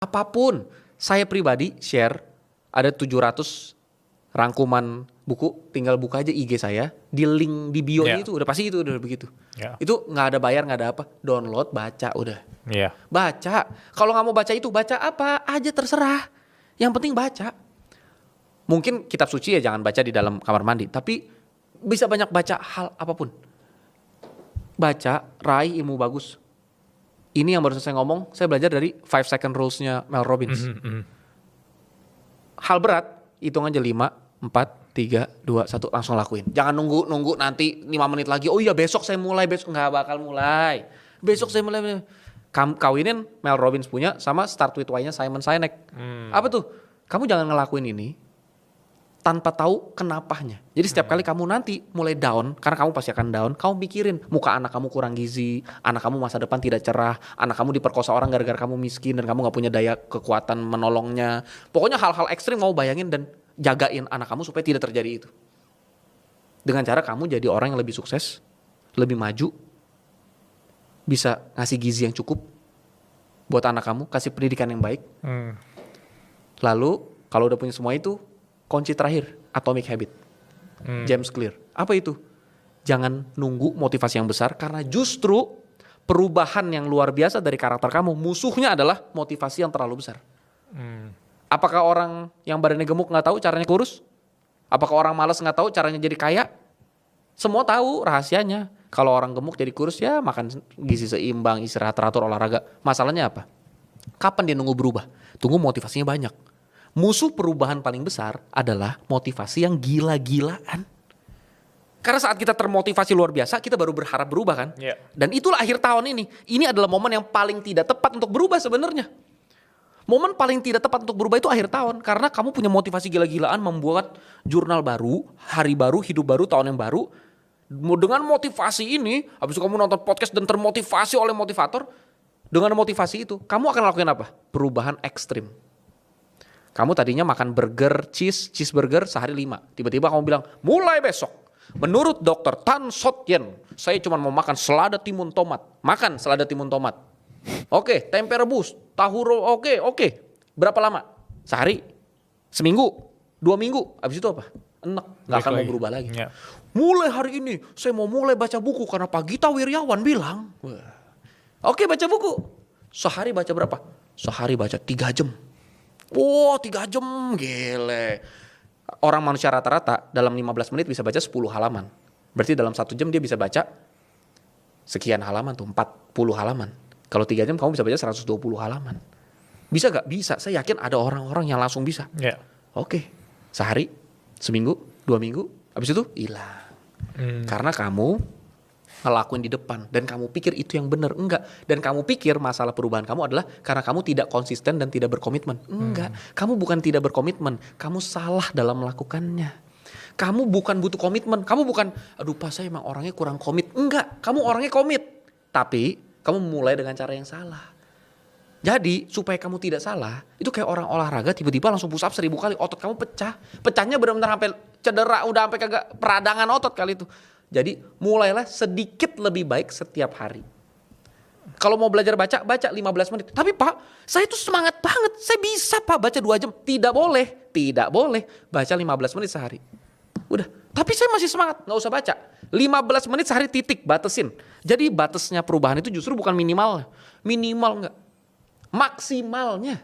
Apapun. Saya pribadi share ada 700 rangkuman buku, tinggal buka aja IG saya, di link di bio-nya itu udah pasti itu udah begitu. Itu nggak ada bayar, nggak ada apa, download, baca udah. Baca. Kalau nggak mau baca itu, baca apa aja terserah. Yang penting baca. Mungkin kitab suci ya jangan baca di dalam kamar mandi, tapi bisa banyak baca hal apapun. Baca, raih ilmu bagus. Ini yang baru saya ngomong, saya belajar dari 5 second rules-nya Mel Robbins. Hal berat, hitung aja 5, 4, 3, 2, 1, langsung lakuin. Jangan nunggu nanti 5 menit lagi, oh iya besok saya mulai, besok nggak bakal mulai. Besok saya mulai. Kawinin Mel Robbins punya sama Start With Why-nya Simon Sinek. Apa tuh? Kamu jangan ngelakuin ini tanpa tahu kenapanya. Jadi setiap kali kamu nanti mulai down, karena kamu pasti akan down, kamu pikirin muka anak kamu kurang gizi, anak kamu masa depan tidak cerah, anak kamu diperkosa orang gara-gara kamu miskin dan kamu gak punya daya kekuatan menolongnya. Pokoknya hal-hal ekstrim kamu bayangin dan jagain anak kamu supaya tidak terjadi itu. Dengan cara kamu jadi orang yang lebih sukses, lebih maju, bisa ngasih gizi yang cukup buat anak kamu, kasih pendidikan yang baik. Lalu kalau udah punya semua itu, kunci terakhir, Atomic Habit. James Clear. Apa itu? Jangan nunggu motivasi yang besar, karena justru perubahan yang luar biasa dari karakter kamu, musuhnya adalah motivasi yang terlalu besar. Apakah orang yang badannya gemuk gak tahu caranya kurus? Apakah orang malas gak tahu caranya jadi kaya? Semua tahu rahasianya. Kalau orang gemuk jadi kurus, ya makan gizi seimbang, istirahat teratur, olahraga. Masalahnya apa? Kapan dia nunggu berubah? Tunggu motivasinya banyak. Musuh perubahan paling besar adalah motivasi yang gila-gilaan. Karena saat kita termotivasi luar biasa, kita baru berharap berubah kan? Dan itulah akhir tahun ini. Ini adalah momen yang paling tidak tepat untuk berubah sebenarnya. Momen paling tidak tepat untuk berubah itu akhir tahun. Karena kamu punya motivasi gila-gilaan membuat jurnal baru, hari baru, hidup baru, tahun yang baru. Dengan motivasi ini, habis itu kamu nonton podcast dan termotivasi oleh motivator. Dengan motivasi itu, kamu akan lakukan apa? Perubahan ekstrim. Kamu tadinya makan burger, cheeseburger sehari 5. Tiba-tiba kamu bilang, mulai besok. Menurut dokter Tan Sot Yen, saya cuma mau makan selada timun tomat. Makan selada timun tomat. Oke, tempe rebus, tahu oke. Berapa lama? Sehari? Seminggu? 2 minggu? Habis itu apa? Enak, gak akan mau berubah lagi. Mulai hari ini, saya mau mulai baca buku karena Pak Gita Wirjawan bilang. Oke, baca buku. Sehari baca berapa? Sehari baca 3 jam. 3 jam, gile. Orang manusia rata-rata dalam 15 menit bisa baca 10 halaman. Berarti dalam 1 jam dia bisa baca sekian halaman tuh, 40 halaman. Kalau 3 jam kamu bisa baca 120 halaman. Bisa gak? Bisa. Saya yakin ada orang-orang yang langsung bisa. Oke, sehari, seminggu, 2 minggu, habis itu hilang. Karena kamu ngelakuin di depan dan kamu pikir itu yang benar. Enggak. Dan kamu pikir masalah perubahan kamu adalah karena kamu tidak konsisten dan tidak berkomitmen. Enggak. Kamu bukan tidak berkomitmen, kamu salah dalam melakukannya. Kamu bukan butuh komitmen. Kamu bukan, aduh Pak saya emang orangnya kurang komit. Enggak. Kamu orangnya komit. Tapi kamu mulai dengan cara yang salah. Jadi supaya kamu tidak salah, itu kayak orang olahraga tiba-tiba langsung push up 1000 kali, otot kamu pecah. Pecahnya benar-benar sampai cedera, udah sampai kagak peradangan otot kali itu. Jadi mulailah sedikit lebih baik setiap hari. Kalau mau belajar baca 15 menit. Tapi Pak, saya tuh semangat banget. Saya bisa Pak baca 2 jam. Tidak boleh. Baca 15 menit sehari. Udah. Tapi saya masih semangat. Gak usah baca. 15 menit sehari titik. Batasin. Jadi batasnya perubahan itu justru bukan minimal. Minimal enggak. Maksimalnya.